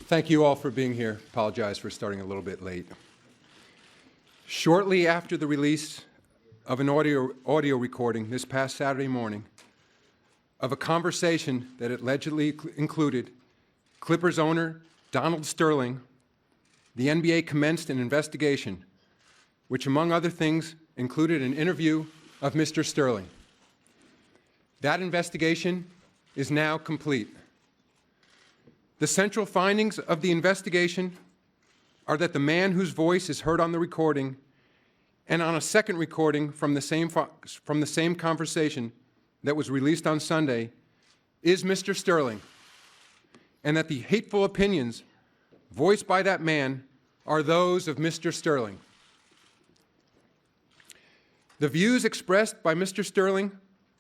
Thank you all for being here. Apologize for starting a little bit late. Shortly after the release of an audio recording this past Saturday morning of a conversation that allegedly included Clippers owner Donald Sterling, the NBA commenced an investigation, which among other things included an interview of Mr. Sterling. That investigation is now complete. The central findings of the investigation are that the man whose voice is heard on the recording and on a second recording from the same conversation that was released on Sunday is Mr. Sterling, and that the hateful opinions voiced by that man are those of Mr. Sterling. The views expressed by Mr. Sterling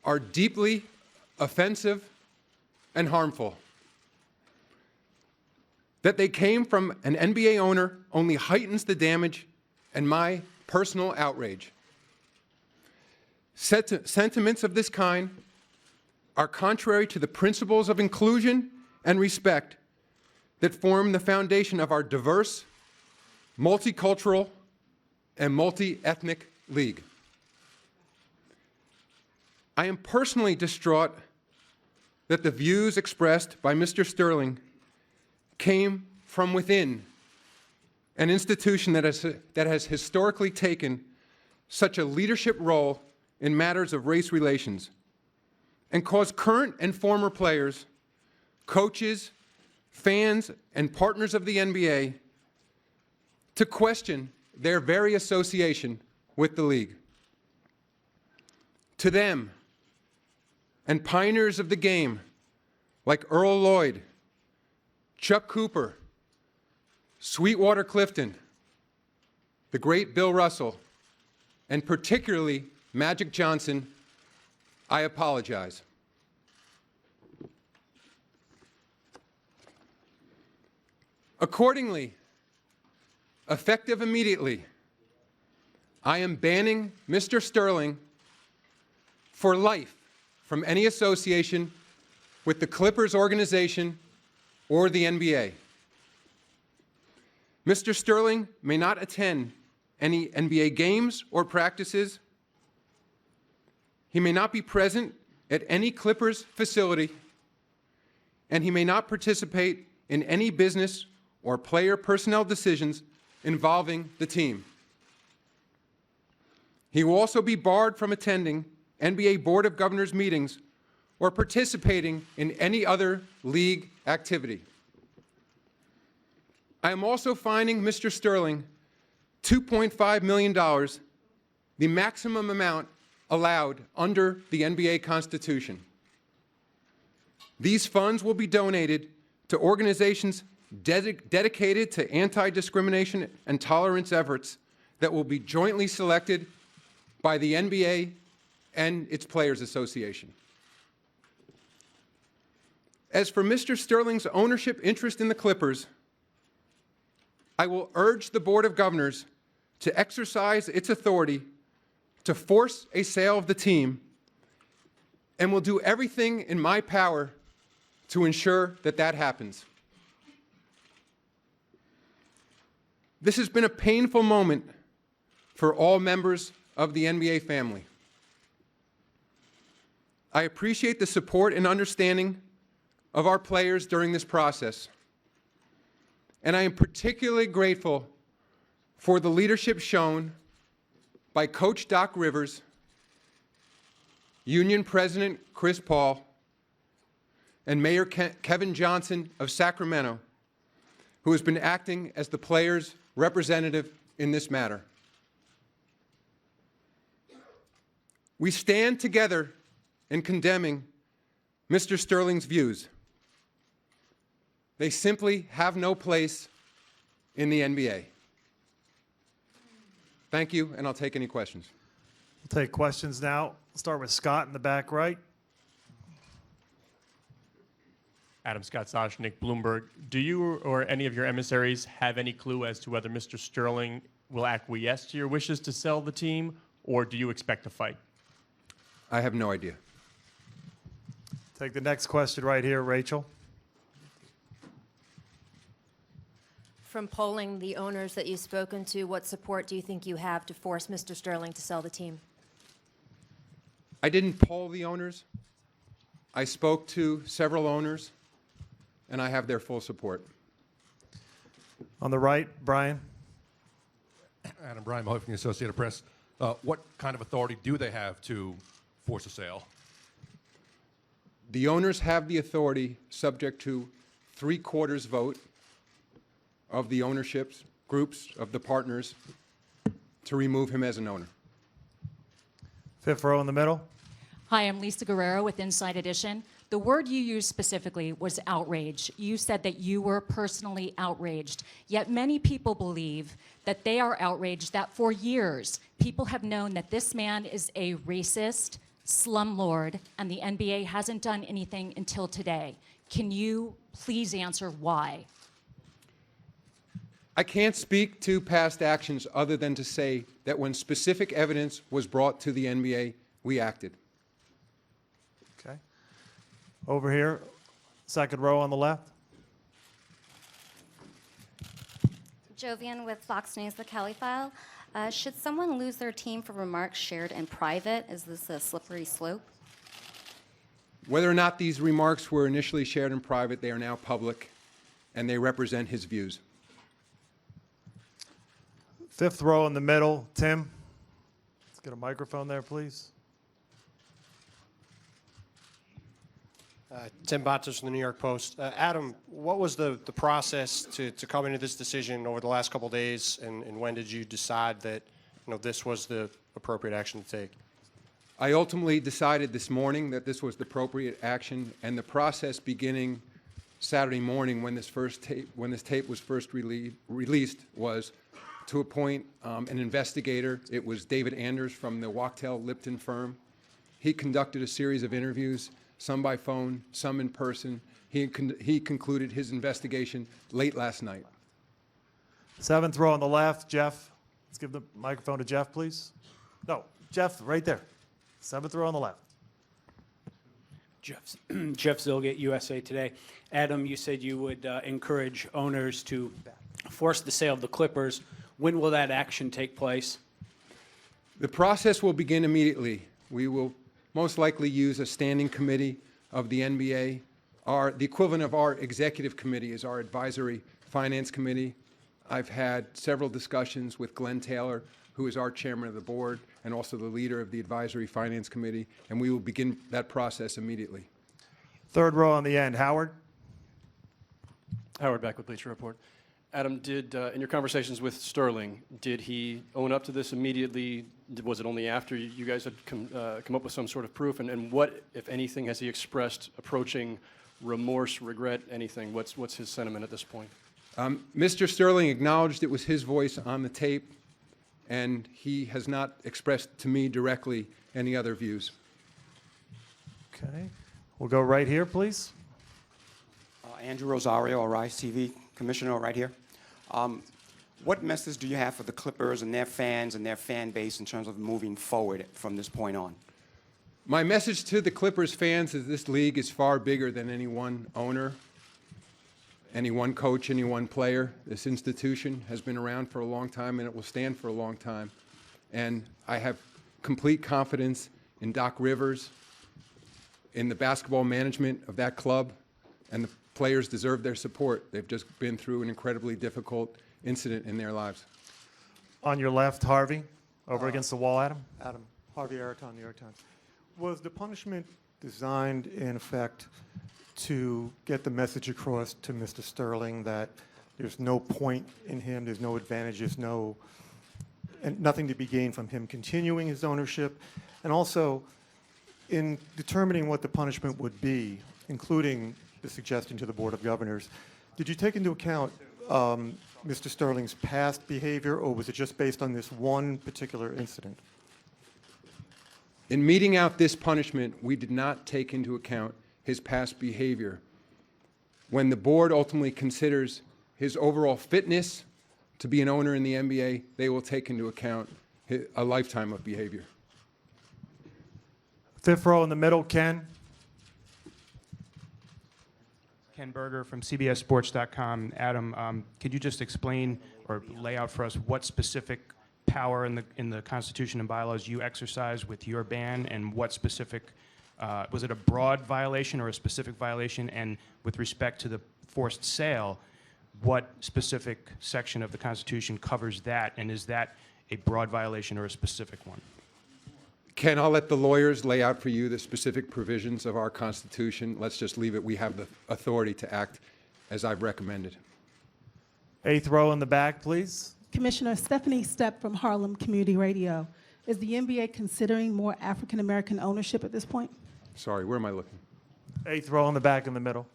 are deeply offensive and harmful. That they came from an NBA owner only heightens the damage and my personal outrage. Sentiments of this kind are contrary to the principles of inclusion and respect that form the foundation of our diverse, multicultural, and multi-ethnic league. I am personally distraught that the views expressed by Mr. Sterling came from within an institution that has historically taken such a leadership role in matters of race relations and caused current and former players, coaches, fans, and partners of the NBA to question their very association with the league. To them, and pioneers of the game like Earl Lloyd, Chuck Cooper, Sweetwater Clifton, the great Bill Russell, and particularly Magic Johnson, I apologize. Accordingly, effective immediately, I am banning Mr. Sterling for life from any association with the Clippers organization or the NBA. Mr. Sterling may not attend any NBA games or practices. He may not be present at any Clippers facility, and he may not participate in any business or player personnel decisions involving the team. He will also be barred from attending NBA Board of Governors meetings or participating in any other league activity. I am also fining Mr. Sterling $2.5 million, the maximum amount allowed under the NBA Constitution. These funds will be donated to organizations dedicated to anti-discrimination and tolerance efforts that will be jointly selected by the NBA and its Players Association. As for Mr. Sterling's ownership interest in the Clippers, I will urge the Board of Governors to exercise its authority to force a sale of the team, and will do everything in my power to ensure that that happens. This has been a painful moment for all members of the NBA family. I appreciate the support and understanding of our players during this process, and I am particularly grateful for the leadership shown by Coach Doc Rivers, Union President Chris Paul, and Mayor Kevin Johnson of Sacramento, who has been acting as the players' representative in this matter. We stand together in condemning Mr. Sterling's views. They simply have no place in the NBA. Thank you, and I'll take any questions. We'll take questions now. We'll start with Scott in the back right. Adam Scott Soshnick, Bloomberg. Do you or any of your emissaries have any clue as to whether Mr. Sterling will acquiesce to your wishes to sell the team, or do you expect a fight? I have no idea. Take the next question right here, Rachel. From polling the owners that you've spoken to, what support do you think you have to force Mr. Sterling to sell the team? I didn't poll the owners. I spoke to several owners, and I have their full support. On the right, Brian. Adam Bryan, Mahoney from the Associated Press. What kind of authority do they have to force a sale? The owners have the authority, subject to 3/4 vote of the ownerships, groups of the partners, to remove him as an owner. Fifth row in the middle. Hi, I'm Lisa Guerrero with Inside Edition. The word you used specifically was outrage. You said that you were personally outraged. Yet many people believe that they are outraged, that for years people have known that this man is a racist slumlord and the NBA hasn't done anything until today. Can you please answer why? I can't speak to past actions other than to say that when specific evidence was brought to the NBA, we acted. Okay. Over here, second row on the left. Jovian with Fox News, The Kelly File. Should someone lose their team for remarks shared in private? Is this a slippery slope? Whether or not these remarks were initially shared in private, they are now public, and they represent his views. Fifth row in the middle, Tim. Let's get a microphone there, please. Tim Bontis from the New York Post. Adam, what was the process to coming to this decision over the last couple of days, and when did you decide that this was the appropriate action to take? I ultimately decided this morning that this was the appropriate action, and the process beginning Saturday morning when this tape was first released was to appoint an investigator. It was David Anders from the Wachtell Lipton firm. He conducted a series of interviews, some by phone, some in person. He concluded his investigation late last night. Seventh row on the left, Jeff. Let's give the microphone to Jeff, please. No, Jeff, right there. Seventh row on the left. Jeff Zilgett, USA Today. Adam, you said you would encourage owners to force the sale of the Clippers. When will that action take place? The process will begin immediately. We will most likely use a standing committee of the NBA. The equivalent of our executive committee is our advisory finance committee. I've had several discussions with Glenn Taylor, who is our chairman of the board and also the leader of the advisory finance committee, and we will begin that process immediately. Third row on the end, Howard. Howard Beck with Bleacher Report. Adam, in your conversations with Sterling, did he own up to this immediately? Was it only after you guys had come up with some sort of proof? And what, if anything, has he expressed approaching remorse, regret, anything? What's his sentiment at this point? Mr. Sterling acknowledged it was his voice on the tape, and he has not expressed to me directly any other views. Okay. We'll go right here, please. Andrew Rosario, Arise TV Commissioner, right here. What message do you have for the Clippers and their fans and their fan base in terms of moving forward from this point on? My message to the Clippers fans is this league is far bigger than any one owner, any one coach, any one player. This institution has been around for a long time, and it will stand for a long time. And I have complete confidence in Doc Rivers, in the basketball management of that club, and the players deserve their support. They've just been through an incredibly difficult incident in their lives. On your left, Harvey. Over against the wall, Adam. Adam, Harvey Araton, New York Times. Was the punishment designed, in effect, to get the message across to Mr. Sterling that there's no point in him, there's no advantage, and nothing to be gained from him continuing his ownership? And also, in determining what the punishment would be, including the suggestion to the Board of Governors, did you take into account Mr. Sterling's past behavior, or was it just based on this one particular incident? In meting out this punishment, we did not take into account his past behavior. When the board ultimately considers his overall fitness to be an owner in the NBA, they will take into account a lifetime of behavior. Fifth row in the middle, Ken. Ken Berger from CBSSports.com. Adam, could you just explain or lay out for us what specific power in the Constitution and bylaws you exercise with your ban, and what specific, was it a broad violation or a specific violation? And with respect to the forced sale, what specific section of the Constitution covers that, and is that a broad violation or a specific one? Ken, I'll let the lawyers lay out for you the specific provisions of our Constitution. Let's just leave it. We have the authority to act as I've recommended. 8th row in the back, please. Commissioner Stephanie Stepp from Harlem Community Radio. Is the NBA considering more African-American ownership at this point? Sorry, where am I looking? 8th row in the back in the middle.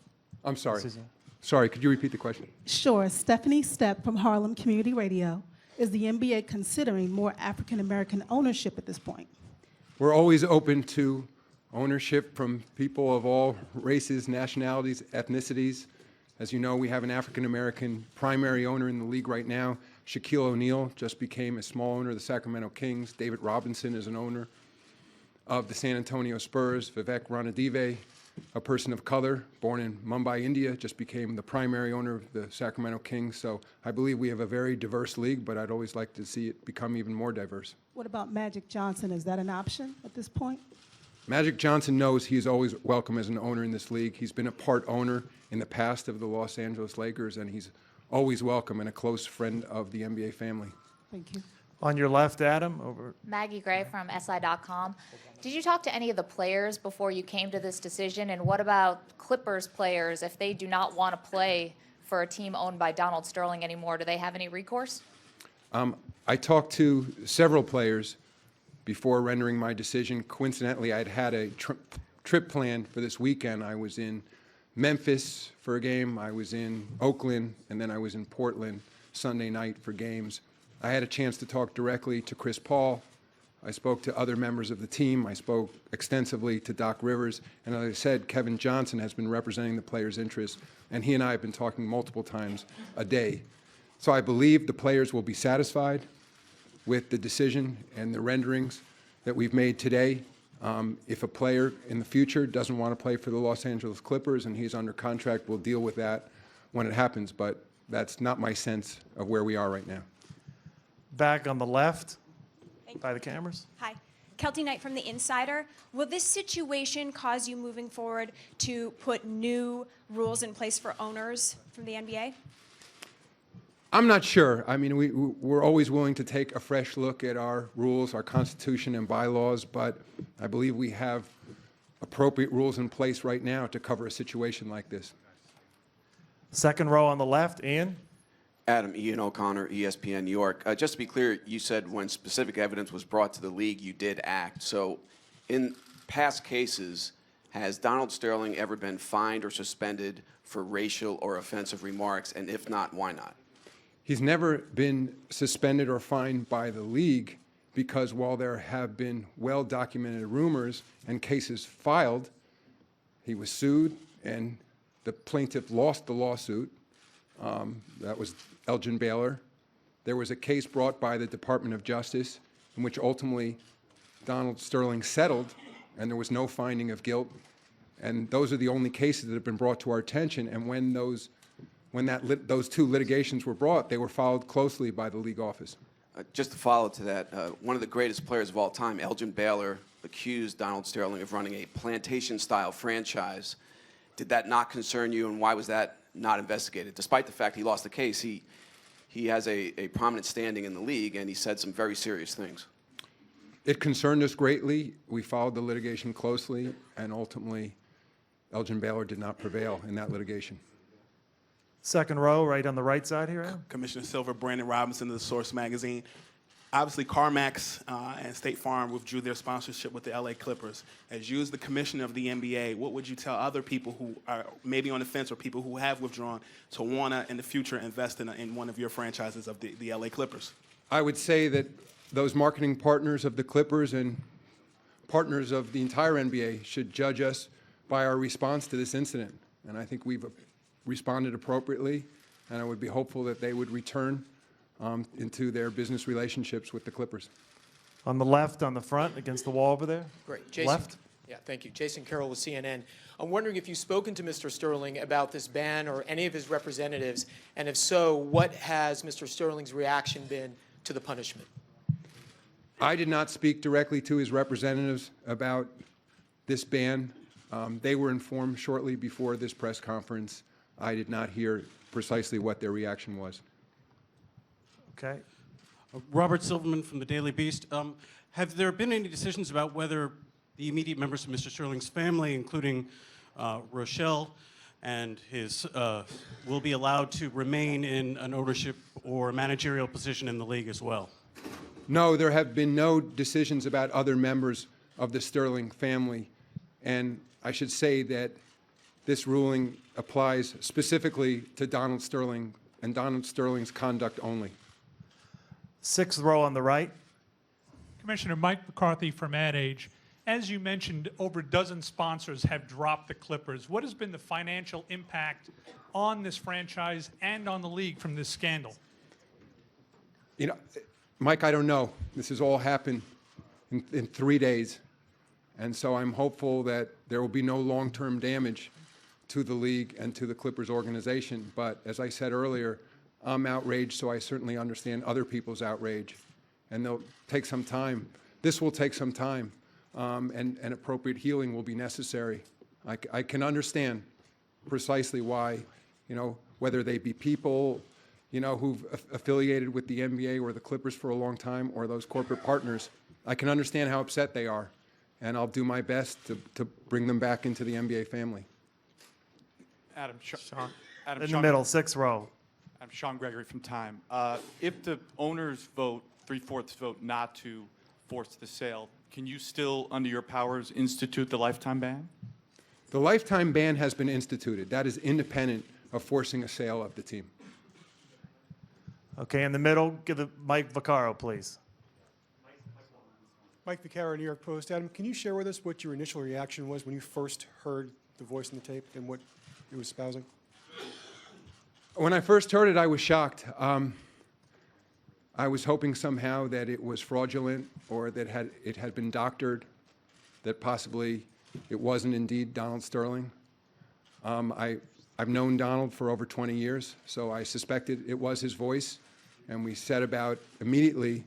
I'm sorry. Susan. Sorry, could you repeat the question? Sure. Stephanie Stepp from Harlem Community Radio. Is the NBA considering more African-American ownership at this point? We're always open to ownership from people of all races, nationalities, ethnicities. As you know, we have an African-American primary owner in the league right now. Shaquille O'Neal just became a small owner of the Sacramento Kings. David Robinson is an owner of the San Antonio Spurs. Vivek Ranadive, a person of color, born in Mumbai, India, just became the primary owner of the Sacramento Kings. So I believe we have a very diverse league, but I'd always like to see it become even more diverse. What about Magic Johnson? Is that an option at this point? Magic Johnson knows he is always welcome as an owner in this league. He's been a part owner in the past of the Los Angeles Lakers, and he's always welcome and a close friend of the NBA family. Thank you. On your left, Adam, over. Maggie Gray from SI.com. Did you talk to any of the players before you came to this decision? And what about Clippers players if they do not want to play for a team owned by Donald Sterling anymore? Do they have any recourse? I talked to several players before rendering my decision. Coincidentally, I'd had a trip planned for this weekend. I was in Memphis for a game, I was in Oakland, and then I was in Portland Sunday night for games. I had a chance to talk directly to Chris Paul. I spoke to other members of the team. I spoke extensively to Doc Rivers. And as I said, Kevin Johnson has been representing the players' interests, and he and I have been talking multiple times a day. So I believe the players will be satisfied with the decision and the renderings that we've made today. If a player in the future doesn't want to play for the Los Angeles Clippers and he's under contract, we'll deal with that when it happens. But that's not my sense of where we are right now. Back on the left by the cameras. Hi. Kelty Knight from The Insider. Will this situation cause you moving forward to put new rules in place for owners from the NBA? I'm not sure. I mean, we're always willing to take a fresh look at our rules, our Constitution and bylaws, but I believe we have appropriate rules in place right now to cover a situation like this. Second row on the left, Ian. Adam, Ian O'Connor, ESPN New York. Just to be clear, you said when specific evidence was brought to the league, you did act. So in past cases, has Donald Sterling ever been fined or suspended for racial or offensive remarks? And if not, why not? He's never been suspended or fined by the league because while there have been well-documented rumors and cases filed, he was sued and the plaintiff lost the lawsuit. That was Elgin Baylor. There was a case brought by the Department of Justice in which ultimately Donald Sterling settled and there was no finding of guilt. And those are the only cases that have been brought to our attention. And when those two litigations were brought, they were followed closely by the league office. Just to follow to that, one of the greatest players of all time, Elgin Baylor, accused Donald Sterling of running a plantation-style franchise. Did that not concern you, and why was that not investigated? Despite the fact he lost the case, he has a prominent standing in the league, and he said some very serious things. It concerned us greatly. We followed the litigation closely, and ultimately, Elgin Baylor did not prevail in that litigation. Second row, right on the right side here, Adam. Commissioner Silver, Brandon Robinson of the Source magazine. Obviously, CarMax and State Farm withdrew their sponsorship with the LA Clippers. As you as the commissioner of the NBA, what would you tell other people who are maybe on the fence or people who have withdrawn to want to, in the future, invest in one of your franchises of the LA Clippers? I would say that those marketing partners of the Clippers and partners of the entire NBA should judge us by our response to this incident. And I think we've responded appropriately, and I would be hopeful that they would return into their business relationships with the Clippers. On the left, on the front, against the wall over there. Great. Jason, Left. Yeah, thank you. Jason Carroll with CNN. I'm wondering if you've spoken to Mr. Sterling about this ban or any of his representatives, and if so, what has Mr. Sterling's reaction been to the punishment? I did not speak directly to his representatives about this ban. They were informed shortly before this press conference. I did not hear precisely what their reaction was. Okay. Robert Silverman from the Daily Beast. Have there been any decisions about whether the immediate members of Mr. Sterling's family, including Rochelle and his, will be allowed to remain in an ownership or managerial position in the league as well? No, there have been no decisions about other members of the Sterling family. And I should say that this ruling applies specifically to Donald Sterling and Donald Sterling's conduct only. Sixth row on the right. Commissioner Mike McCarthy from Ad Age. As you mentioned, over a dozen sponsors have dropped the Clippers. What has been the financial impact on this franchise and on the league from this scandal? You know, Mike, I don't know. This has all happened in 3 days. And so I'm hopeful that there will be no long-term damage to the league and to the Clippers organization. But as I said earlier, I'm outraged, so I certainly understand other people's outrage. And they'll take some time. This will take some time, and appropriate healing will be necessary. I can understand precisely why, you know, whether they be people, you know, who've affiliated with the NBA or the Clippers for a long time, or those corporate partners. I can understand how upset they are, and I'll do my best to bring them back into the NBA family. In the middle, sixth row. I'm Sean Gregory from Time. If the owners vote, 3/4 vote not to force the sale, can you still, under your powers, institute the lifetime ban? The lifetime ban has been instituted. That is independent of forcing a sale of the team. Okay, in the middle, give the Mike Vaccaro, please. Mike Vaccaro, New York Post. Adam, can you share with us what your initial reaction was when you first heard the voice in the tape and what it was espousing? When I first heard it, I was shocked. I was hoping somehow that it was fraudulent or that it had been doctored, that possibly it wasn't indeed Donald Sterling. I've known Donald for over 20 years, so I suspected it was his voice, and we set about immediately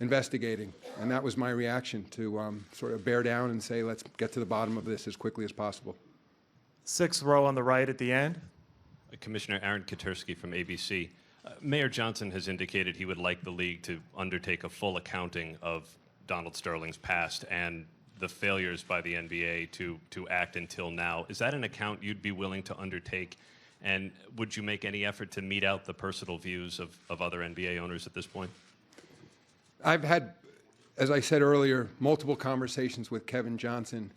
investigating. And that was my reaction, to sort of bear down and say, let's get to the bottom of this as quickly as possible. Sixth row on the right at the end. Commissioner Aaron Katursky from ABC. Mayor Johnson has indicated he would like the league to undertake a full accounting of Donald Sterling's past and the failures by the NBA to act until now. Is that an account you'd be willing to undertake? And would you make any effort to mete out the personal views of other NBA owners at this point? I've had, as I said earlier, multiple conversations with Kevin Johnson,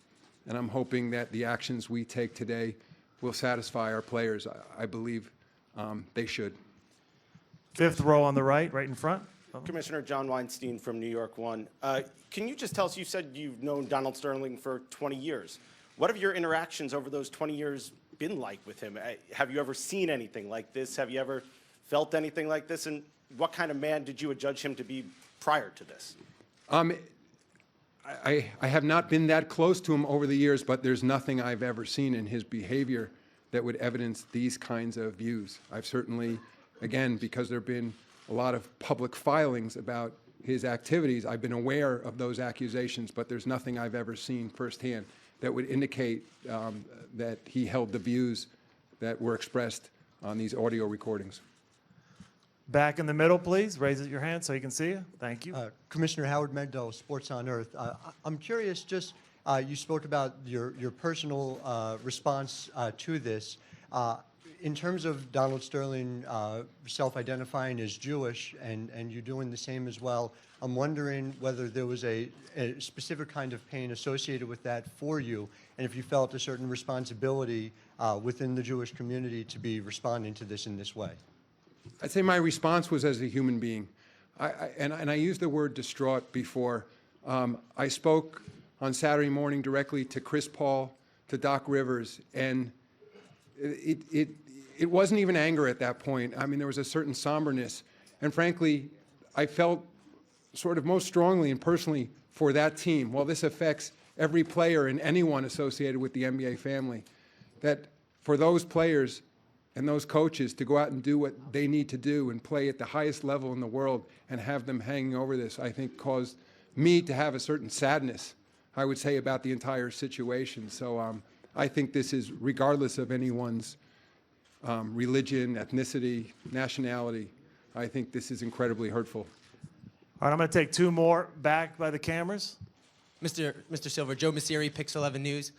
and I'm hoping that the actions we take today will satisfy our players. I believe they should. Fifth row on the right, right in front. Commissioner John Weinstein from New York One. Can you just tell us, you said you've known Donald Sterling for 20 years. What have your interactions over those 20 years been like with him? Have you ever seen anything like this? Have you ever felt anything like this? And what kind of man did you adjudge him to be prior to this? I have not been that close to him over the years, but there's nothing I've ever seen in his behavior that would evidence these kinds of views. I've certainly, again, because there have been a lot of public filings about his activities, I've been aware of those accusations, but there's nothing I've ever seen firsthand that would indicate that he held the views that were expressed on these audio recordings. Back in the middle, please. Raise your hand so he can see you. Thank you. Commissioner Howard Mendel, Sports on Earth. I'm curious, just you spoke about your personal response to this. In terms of Donald Sterling self-identifying as Jewish and you doing the same as well, I'm wondering whether there was a specific kind of pain associated with that for you, and if you felt a certain responsibility within the Jewish community to be responding to this in this way. I'd say my response was as a human being. And I used the word distraught before. I spoke on Saturday morning directly to Chris Paul, to Doc Rivers, and it wasn't even anger at that point. I mean, there was a certain somberness. And frankly, I felt sort of most strongly and personally for that team. While this affects every player and anyone associated with the NBA family, that for those players and those coaches to go out and do what they need to do and play at the highest level in the world and have them hanging over this, I think caused me to have a certain sadness, I would say, about the entire situation. So I think this is, regardless of anyone's religion, ethnicity, nationality, I think this is incredibly hurtful. All right, I'm going to take two more back by the cameras. Mr. Silver, Joe Messeri, Pix 11 News.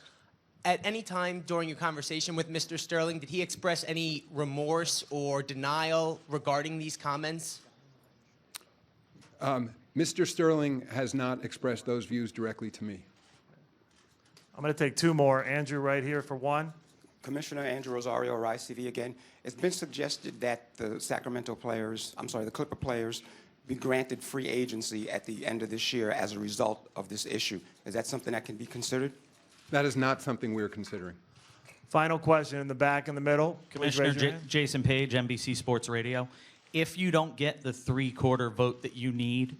At any time during your conversation with Mr. Sterling, did he express any remorse or denial regarding these comments? Mr. Sterling has not expressed those views directly to me. I'm going to take two more. Andrew, right here for one. Commissioner Andrew Rosario, Rise TV again. It's been suggested that the the Clipper players, be granted free agency at the end of this year as a result of this issue. Is that something that can be considered? That is not something we're considering. Final question in the back in the middle. Please Commissioner raise your hand. Jason Page, NBC Sports Radio. If you don't get the three-quarter vote that you need,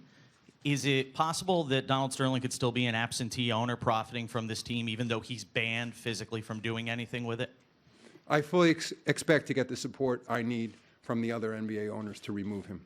is it possible that Donald Sterling could still be an absentee owner profiting from this team, even though he's banned physically from doing anything with it? I fully expect to get the support I need from the other NBA owners to remove him.